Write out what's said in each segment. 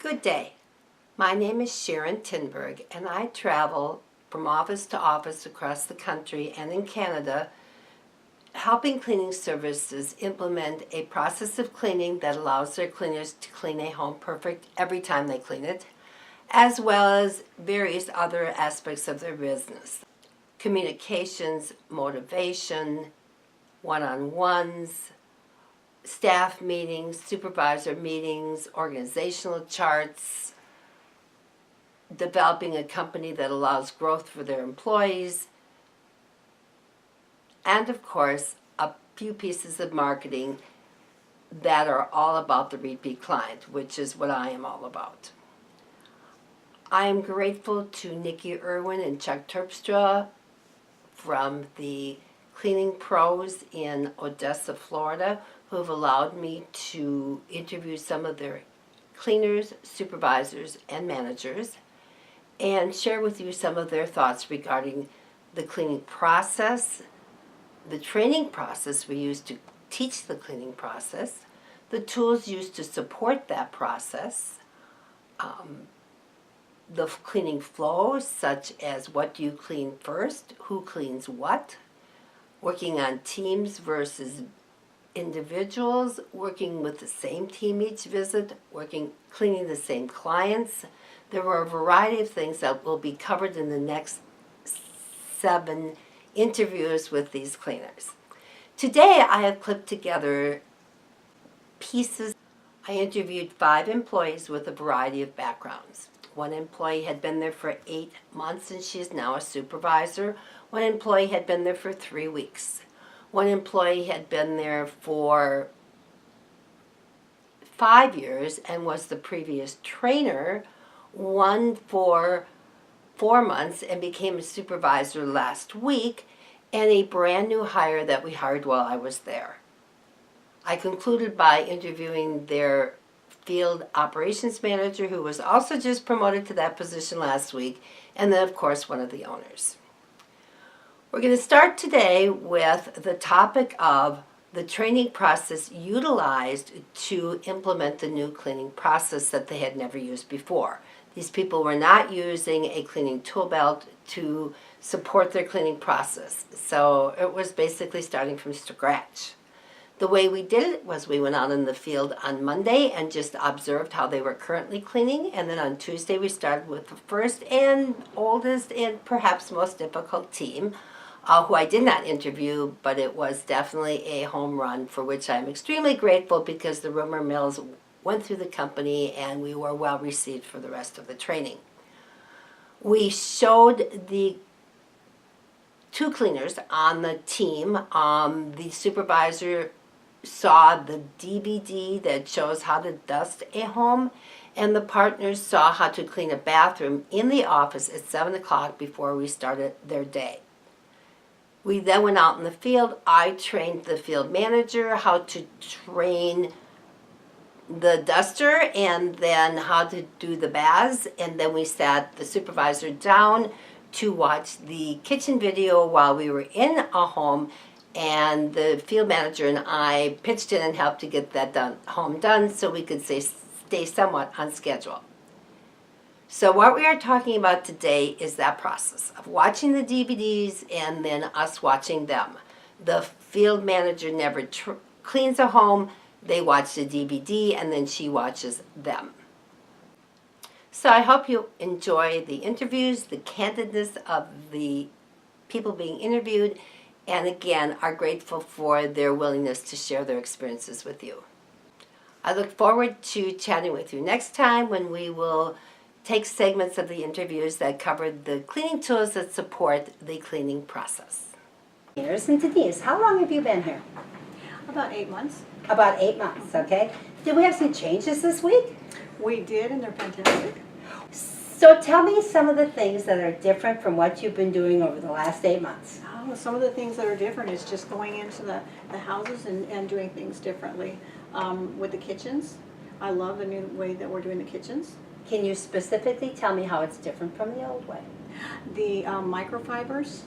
Good day. My name is Sharon Tinberg, and I travel from office to office across the country and in Canada, helping cleaning services implement a process of cleaning that allows their cleaners to clean a home perfect every time they clean it, as well as various other aspects of their business. Communications, motivation, one-on-ones, staff meetings, supervisor meetings, organizational charts, developing a company that allows growth for their employees, and of course, a few pieces of marketing that are all about the repeat client, which is what I am all about. I am grateful to Nikki Irwin and Chuck Terpstra from the Cleaning Pros in Odessa, Florida, who have allowed me to interview some of their cleaners, supervisors, and managers, and share with you some of their thoughts regarding the cleaning process, the training process we use to teach the cleaning process, the tools used to support that process, the cleaning flow, such as what do you clean first, who cleans what, working on teams versus individuals, working with the same team each visit, cleaning the same clients. There are a variety of things that will be covered in the next 7 interviews with these cleaners. Today I have clipped together pieces. I interviewed 5 employees with a variety of backgrounds. One employee had been there for 8 months and she is now a supervisor. One employee had been there for 3 weeks. One employee had been there for 5 years and was the previous trainer. One for 4 months and became a supervisor last week, and a brand new hire that we hired while I was there. I concluded by interviewing their field operations manager, who was also just promoted to that position last week, and then of course one of the owners. We're going to start today with the topic of the training process utilized to implement the new cleaning process that they had never used before. These people were not using a cleaning tool belt to support their cleaning process, so it was basically starting from scratch. The way we did it was we went out in the field on Monday and just observed how they were currently cleaning, and then on Tuesday we started with the first and oldest and perhaps most difficult team, who I did not interview, but it was definitely a home run for which I'm extremely grateful, because the rumor mills went through the company and we were well received for the rest of the training. We showed the 2 cleaners on the team. The supervisor saw the DVD that shows how to dust a home, and the partners saw how to clean a bathroom in the office at 7 o'clock before we started their day. We then went out in the field. I trained the field manager how to train the duster and then how to do the baths, and then we sat the supervisor down to watch the kitchen video while we were in a home, and the field manager and I pitched in and helped to get that home done so we could stay somewhat on schedule. So what we are talking about today is that process of watching the DVDs and then us watching them. The field manager never cleans a home. They watch the DVD and then she watches them. So I hope you enjoy the interviews, the candidness of the people being interviewed, and again are grateful for their willingness to share their experiences with you. I look forward to chatting with you next time, when we will take segments of the interviews that cover the cleaning tools that support the cleaning process. Here's and Denise, how long have you been here? About 8 months. About 8 months, okay. Did we have some changes this week? We did, and they're fantastic. So tell me some of the things that are different from what you've been doing over the last 8 months. Oh, some of the things that are different is just going into the houses and doing things differently. With the kitchens, I love the new way that we're doing the kitchens. Can you specifically tell me how it's different from the old way? The microfibers,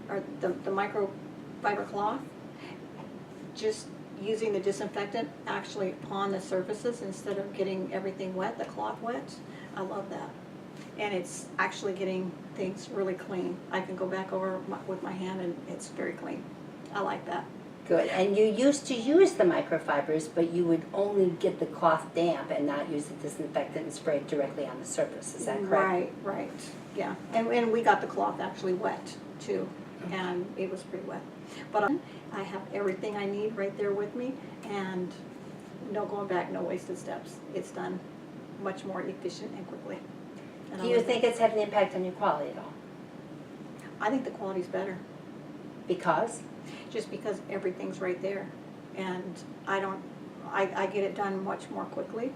or the microfiber cloth, just using the disinfectant actually on the surfaces instead of getting everything wet, the cloth wet. I love that. And it's actually getting things really clean. I can go back over with my hand and it's very clean. I like that. Good. And you used to use the microfibers, but you would only get the cloth damp and not use the disinfectant and spray it directly on the surface. Is that correct? Right, yeah. And we got the cloth actually wet too, and it was pretty wet. But I have everything I need right there with me, and no going back, no wasted steps. It's done much more efficient and quickly. And Do you think it's had an impact on your quality at all? I think the quality's better. Because? Just because everything's right there. And I get it done much more quickly,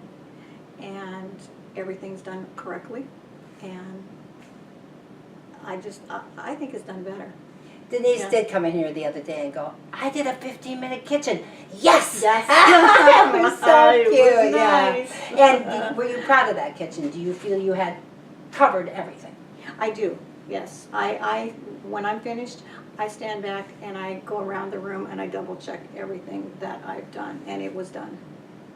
and everything's done correctly, and I think it's done better. Denise did come in here the other day and go, I did a 15-minute kitchen. Yes! Yes. It was so It was cute, nice. yeah. And were you proud of that kitchen? Do you feel you had covered everything? I do, yes. When I'm finished, I stand back and I go around the room and I double check everything that I've done, and it was done.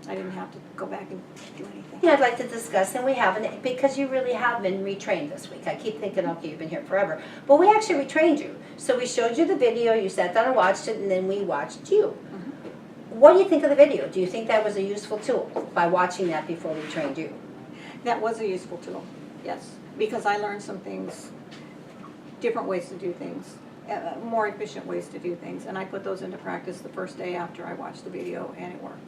I didn't have to go back and do anything. Yeah, I'd like to discuss, and we haven't, because you really have been retrained this week. I keep thinking, okay, you've been here forever. But we actually retrained you. So we showed you the video, you sat down and watched it, and then we watched you. What do you think of the video? Do you think that was a useful tool by watching that before we trained you? That was a useful tool, yes, because I learned some things, different ways to do things, more efficient ways to do things, and I put those into practice the first day after I watched the video, and it worked.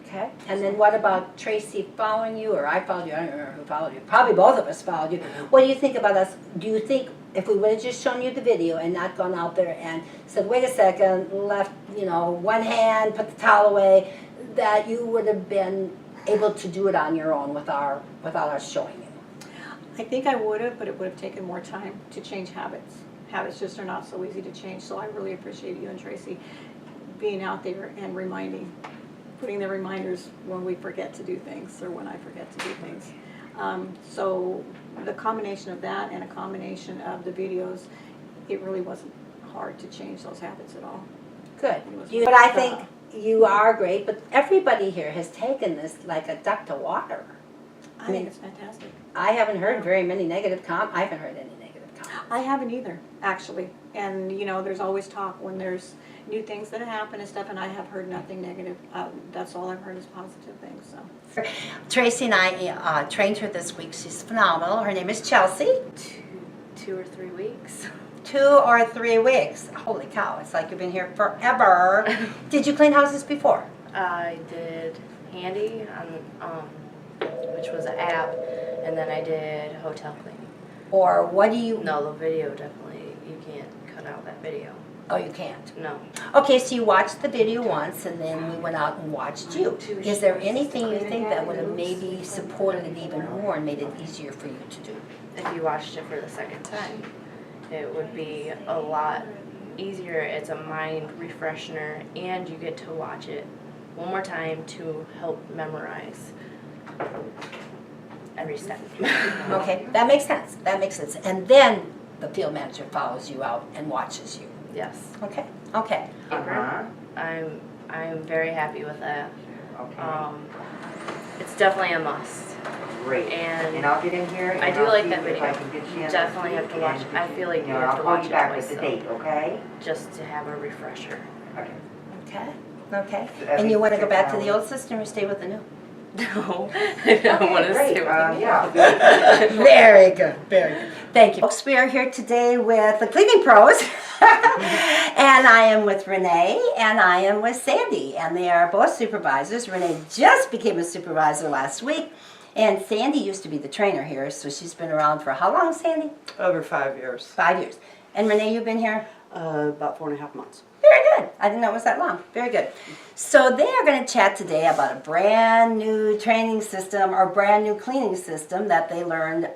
Okay. And then what about Tracy following you, or I followed you? I don't remember who followed you. Probably both of us followed you. What do you think about us? Do you think if we would have just shown you the video and not gone out there and said, wait a second, left, one hand, put the towel away, that you would have been able to do it on your own without us showing you? I think I would have, but it would have taken more time to change habits. Habits just are not so easy to change, so I really appreciate you and Tracy being out there and putting the reminders when we forget to do things, or when I forget to do things. So the combination of that and a combination of the videos, it really wasn't hard to change those habits at all. Good. But I think you are great, but everybody here has taken this like a duck to water. I think it's fantastic. I haven't heard very many negative I haven't heard any negative comments. I haven't either, actually. And, there's always talk when there's new things that happen and stuff, and I have heard nothing negative. That's all I've heard is positive things. So Tracy and I trained her this week. She's phenomenal. Her name is Chelsea. 2 or 3 weeks. 2 or 3 weeks. Holy cow, it's like you've been here forever. Did you clean houses before? I did Handy, which was an app, and then I did hotel cleaning. Or what do you... No, the video definitely, you can't cut out that video. Oh, you can't? No. Okay, so you watched the video once, and then we went out and watched you. Is there anything you think that would have maybe supported it even more and made it easier for you to do? If you watched it for the second time, it would be a lot easier. It's a mind refresher, and you get to watch it one more time to help memorize every step. Okay, that makes sense. That makes sense. And then the field manager follows you out and watches you. Yes. Okay. Okay. I'm very happy with that. Okay. It's definitely a must. Great. And I'll get in here and I do I'll like see that if video. I can get you You in definitely this have to week watch and it. I feel like you have I'll to call watch you it back twice, with the though. date, okay? Just to have a refresher. Okay. Okay. Okay. So And you want to go 6 back to the hours. old system or stay with the new? No, I don't want to Great. stay with you. Yeah. Very good, very good. Thank you. Folks, we are here today with the cleaning pros. And I am with Renee and I am with Sandy. And they are both supervisors. Renee just became a supervisor last week. And Sandy used to be the trainer here, so she's been around for how long, Sandy? Over 5 years. 5 years. And Renee, you've been here? About 4.5 months. Very good. I didn't know it was that long. Very good. So they are going to chat today about a brand new training system or brand new cleaning system that they learned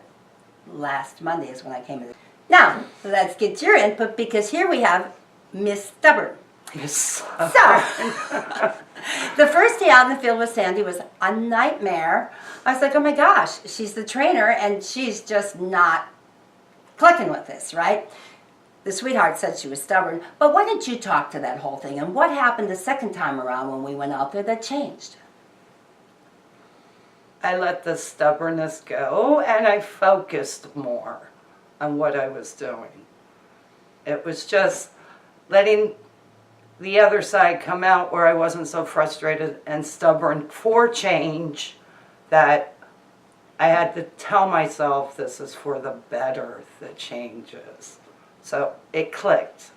last Monday is when I came in. Now, let's get your input because here we have Miss Stubborn. Yes. So, the first day out in the field with Sandy was a nightmare. I was like, oh my gosh, she's the trainer and she's just not clicking with this, right? the sweetheart said she was stubborn, but why did you talk to that whole thing? And what happened the second time around when we went out there that changed? I let the stubbornness go and I focused more on what I was doing. It was just letting the other side come out where I wasn't so frustrated and stubborn for change that I had to tell myself this is for the better, the changes. So it clicked.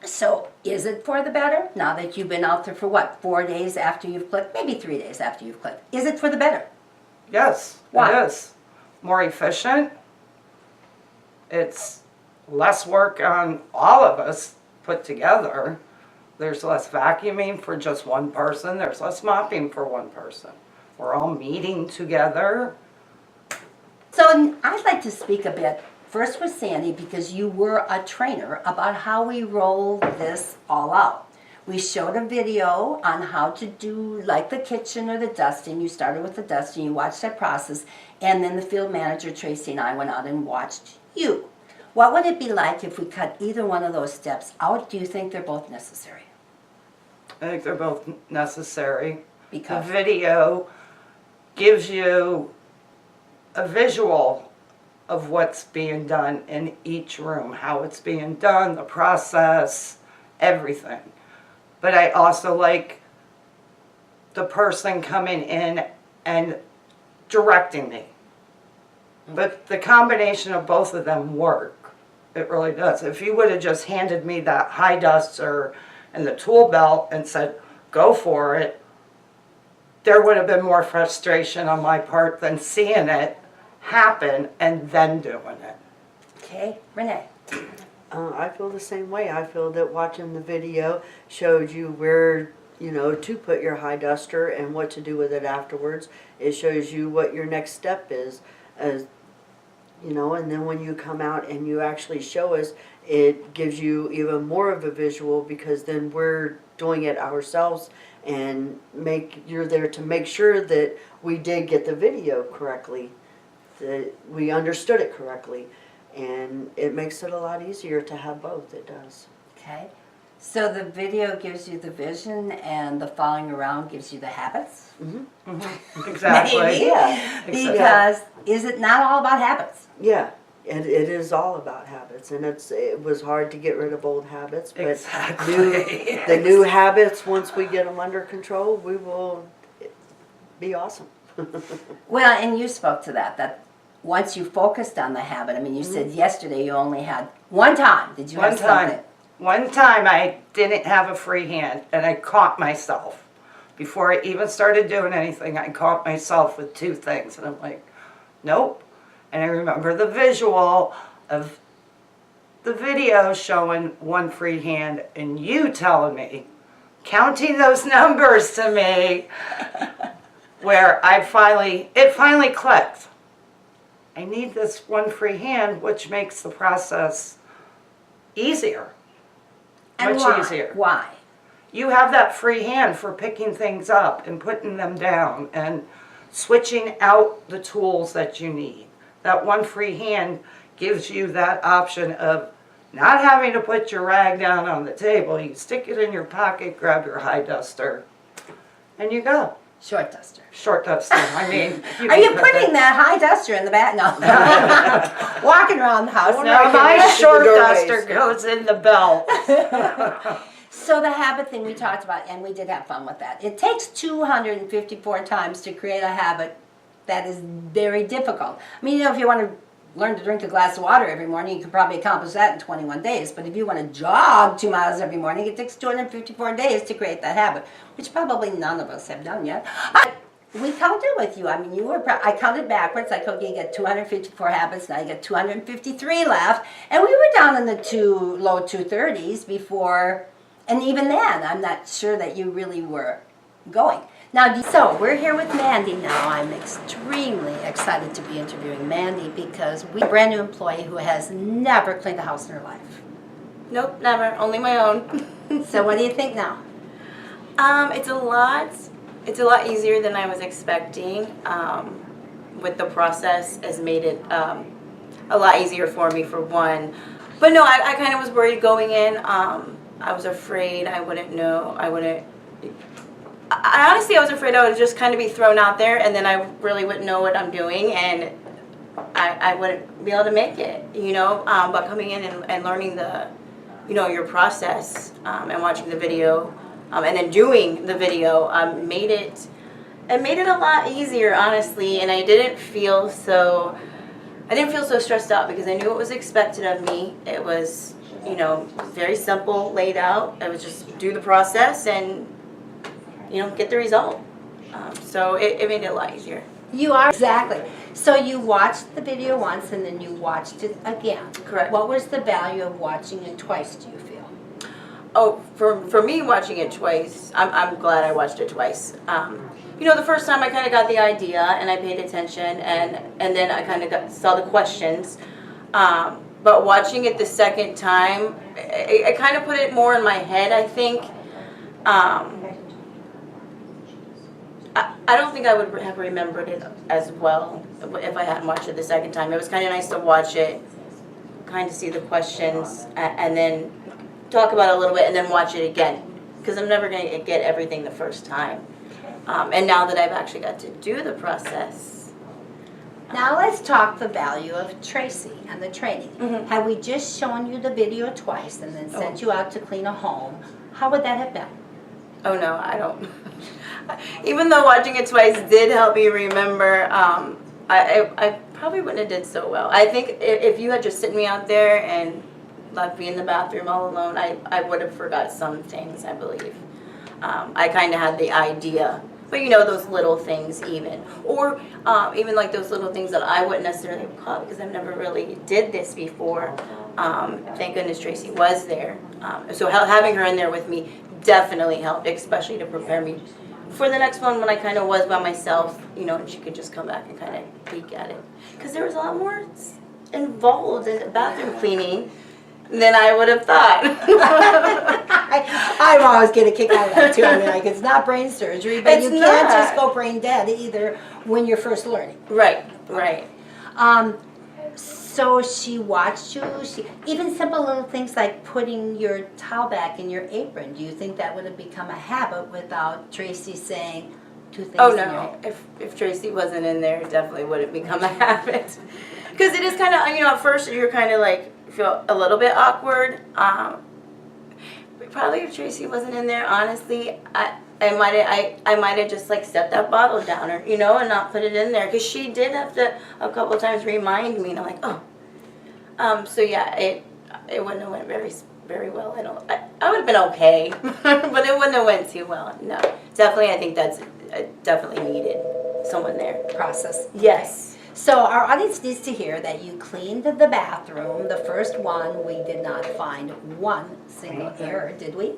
So is it for the better? Now that you've been out there for what, 4 days after you've clicked? Maybe 3 days after you've clicked. Is it for the better? Yes, Why? it is. More efficient. It's less work on all of us put together. There's less vacuuming for just one person. There's less mopping for one person. We're all meeting together. So I'd like to speak a bit first with Sandy because you were a trainer about how we roll this all out. We showed a video on how to do like the kitchen or the dusting. You started with the dusting, you watched that process, and then the field manager Tracy and I went out and watched you. What would it be like if we cut either one of those steps out? Do you think they're both necessary? I think they're both necessary. The Because video gives you a visual of what's being done in each room, how it's being done, the process, everything. But I also like the person coming in and directing me. But the combination of both of them work. It really does. If you would have just handed me that high duster and the tool belt and said, go for it, there would have been more frustration on my part than seeing it happen and then doing it. okay, Renee. I feel the same way. I feel that watching the video showed you where, to put your high duster and what to do with it afterwards. It shows you what your next step is, and then when you come out and you actually show us, it gives you even more of a visual because then we're doing it ourselves and you're there to make sure that we did get the video correctly, that we understood it correctly. And it makes it a lot easier to have both, it does. Okay. So the video gives you the vision and the following around gives you the habits? Exactly. Maybe. Yeah, Because is it not all about habits? yeah, and it is all about habits, and it was hard to get rid of old habits, but Exactly. the new habits, once we get them under control, we will be awesome. Well, and you spoke to that once you focused on the habit, I mean, you said yesterday you only had one time. Did you have something? One time I didn't have a free hand and I caught myself. Before I even started doing anything, I caught myself with two things. And I'm like, nope. And I remember the visual of the video showing one free hand and you telling me, counting those numbers to me, where it finally clicked. I need this one free hand, which makes the process easier. And Much why? easier. Why? You have that free hand for picking things up and putting them down and switching out the tools that you need. That one free hand gives you that option of not having to put your rag down on the table. You stick it in your pocket, grab your high duster, and you go. Short duster. Short duster. I mean, Are you putting that high duster in the back? No. Walking around the house. No, my Connected short the doorways. duster goes in the belt. So the habit thing we talked about, and we did have fun with that. It takes 254 times to create a habit that is very difficult. I mean, if you want to learn to drink a glass of water every morning, you could probably accomplish that in 21 days. But if you want to jog 2 miles every morning, it takes 254 days to create that habit, which probably none of us have done yet. We counted with you. I mean, I counted backwards. Like, okay, you get 254 habits. Now you get 253 left. And we were down in the low 230s before, and even then, I'm not sure that you really were going. Now, so we're here with Mandy now. I'm extremely excited to be interviewing Mandy because we have a brand new employee who has never cleaned a house in her life. Nope, never. Only my own. So what do you think now? It's a lot easier than I was expecting. With the process has made it a lot easier for me. For one, But no, I kind of was worried going in. I was afraid I wouldn't know. Honestly, I was afraid I would just kind of be thrown out there, and then I really wouldn't know what I'm doing, and I wouldn't be able to make it, you know. But coming in and learning your process, and watching the video, and then doing the video, made it a lot easier, honestly, and I didn't feel so stressed out because I knew what was expected of me. It was, very simple, laid out. I was just do the process and, get the result. So it made it a lot easier. You are, exactly. So you watched the video once and then you watched it again. Correct. What was the value of watching it twice, do you feel? Oh, for me watching it twice, I'm glad I watched it twice. The first time I kind of got the idea and I paid attention and then I kind of saw the questions. But watching it the second time, I kind of put it more in my head, I think. I don't think I would have remembered it as well if I hadn't watched it the second time. It was kind of nice to watch it, kind of see the questions, and then talk about it a little bit, and then watch it again. Because I'm never going to get everything the first time. And now that I've actually got to do the process. Now let's talk the value of Tracy and the training. Mhm. Had we just shown you the video twice and then sent you out to clean a home, how would that have been? Oh no, I don't. Even though watching it twice did help me remember, I probably wouldn't have did so well. I think if you had just sitting me out there and left me in the bathroom all alone, I would have forgot some things, I believe. I kind of had the idea, but those little things even. Or even like those little things that I wouldn't necessarily have caught because I've never really did this before. Thank goodness Tracy was there. So having her in there with me definitely helped, especially to prepare me for the next one when I kind of was by myself, and she could just come back and kind of peek at it. Because there was a lot more involved in bathroom cleaning than I would have thought. I always get a kick out of that too. I mean, like, it's not brain surgery, but It's you can't just not. go brain dead either when you're first learning. Right. So she watched you, even simple little things like putting your towel back in your apron. Do you think that would have become a habit without Tracy saying two things Oh in your no, if Tracy wasn't in there, it definitely wouldn't become a habit. Because it is kind of, at first you're kind of like, feel a little bit awkward. Probably if Tracy wasn't in there, honestly, I might have just like set that bottle down, or and not put it in there, because she did have to a couple times remind me, and I'm like, oh. So yeah, it wouldn't have went very well. I would have been okay, but it wouldn't have went too well. No, definitely, I think that's definitely needed someone there. process. Yes. So our audience needs to hear that you cleaned the bathroom. The first one, we did not find one single error, did we?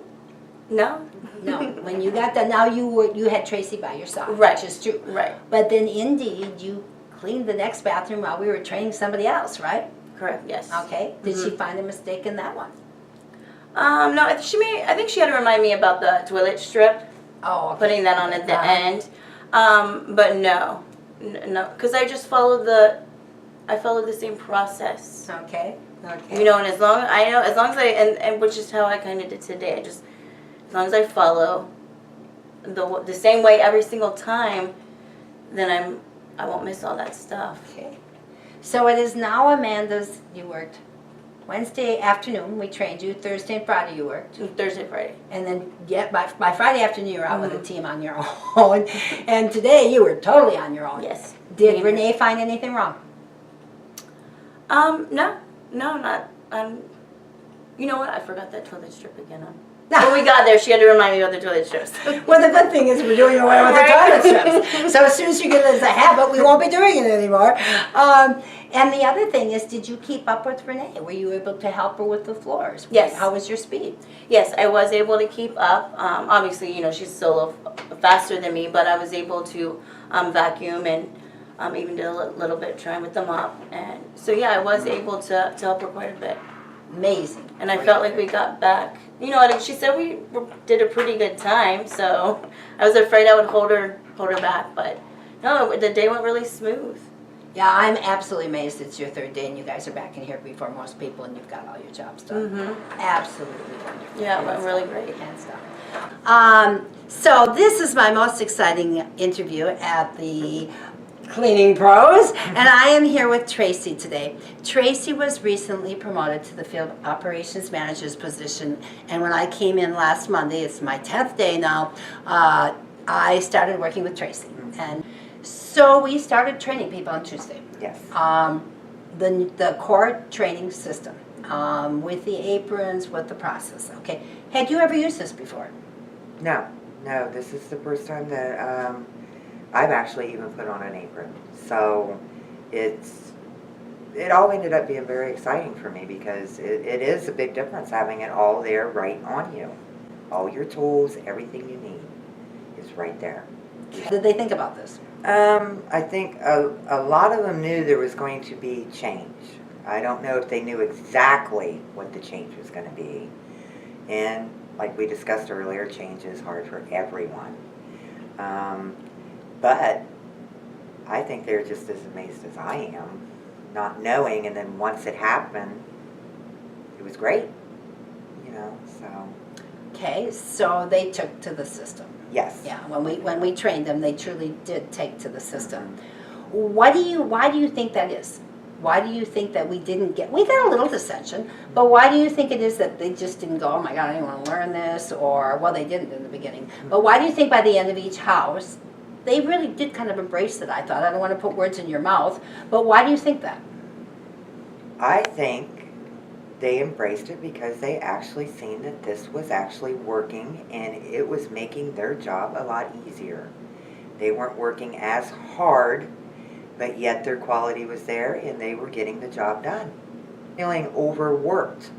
No. No. When you got done, now you had Tracy by your side, Right. which is true. Right. But then indeed, you cleaned the next bathroom while we were training somebody else, right? Correct. Yes. Okay. Did she find a mistake in that one? No, I think she had to remind me about the toilet strip, Oh, okay. putting that on at the end. But no, because I just followed the same process. Okay. Okay. And as long as I and which is how I kind of did today. As long as I follow the same way every single time, then I won't miss all that stuff. Okay. So it is now Amanda's. You worked Wednesday afternoon. We trained you. Thursday and Friday you worked. Thursday, Friday. And then by Friday afternoon you were out with a team on your own. And today you were totally on your own. Yes. Did Renee find anything wrong? No, not. You know what? I forgot that toilet strip again. When we got there, she had to remind me of the toilet strips. Well, the good thing is we're doing away with the toilet strips. So as soon as you get it as a habit, we won't be doing it anymore. And the other thing is, did you keep up with Renee? Were you able to help her with the floors? Yes. How was your speed? Yes, I was able to keep up. Obviously, she's still faster than me, but I was able to vacuum and even did a little bit trying with the mop. And so, yeah, I was able to help her quite a bit. Amazing. And I felt like we got back. She said we did a pretty good time, so I was afraid I would hold her back. But no, the day went really smooth. Yeah, I'm absolutely amazed it's your third day and you guys are back in here before most people and you've got all your jobs done. Absolutely wonderful. Yeah, Hands really down, great. hands down. So this is my most exciting interview at the Cleaning Pros, and I am here with Tracy today. Tracy was recently promoted to the Field Operations Manager's position, and when I came in last Monday, it's my 10th day now, I started working with Tracy. And so we started training people on Tuesday. Yes. The C.O.R.E training system, with the aprons, with the process, okay? Had you ever used this before? No, this is the first time that I've actually even put on an apron. So it all ended up being very exciting for me because it is a big difference having it all there right on you. All your tools, everything you need is right there. What did they think about this? I think a lot of them knew there was going to be change. I don't know if they knew exactly what the change was going to be. And like we discussed earlier, change is hard for everyone. But I think they're just as amazed as I am, not knowing, and then once it happened, it was great, so. Okay, so they took to the system. Yes. Yeah, when we trained them, they truly did take to the system. Why do you think that is? Why do you think that we got a little dissension, but why do you think it is that they just didn't go, oh my God, I didn't want to learn this, or, well, they didn't in the beginning. But why do you think by the end of each house, they really did kind of embrace it, I thought. I don't want to put words in your mouth, but why do you think that? I think they embraced it because they actually seen that this was actually working and it was making their job a lot easier. They weren't working as hard, but yet their quality was there and they were getting the job done. Feeling overworked.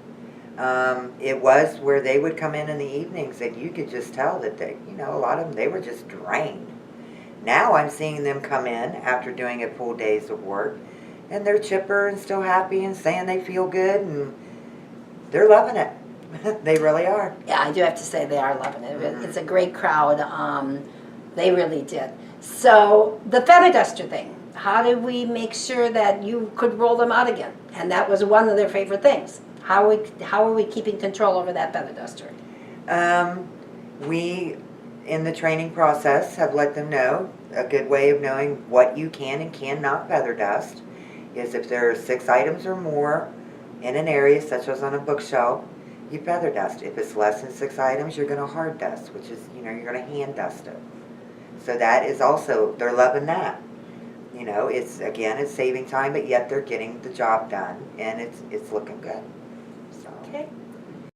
It was where they would come in the evenings and you could just tell that they, a lot of them, they were just drained. Now I'm seeing them come in after doing a full days of work and they're chipper and still happy and saying they feel good and they're loving it. They really are. Yeah, I do have to say they are loving it. It's a great crowd. They really did. So the feather duster thing, how did we make sure that you could roll them out again? And that was one of their favorite things. How are we keeping control over that feather duster? We, in the training process, have let them know a good way of knowing what you can and cannot feather dust is if there are 6 items or more in an area, such as on a bookshelf, you feather dust. If it's less than 6 items, you're going to hard dust, which is, you're going to hand dust it. So that is also, they're loving that. It's saving time, but yet they're getting the job done, and it's looking good. So. Okay.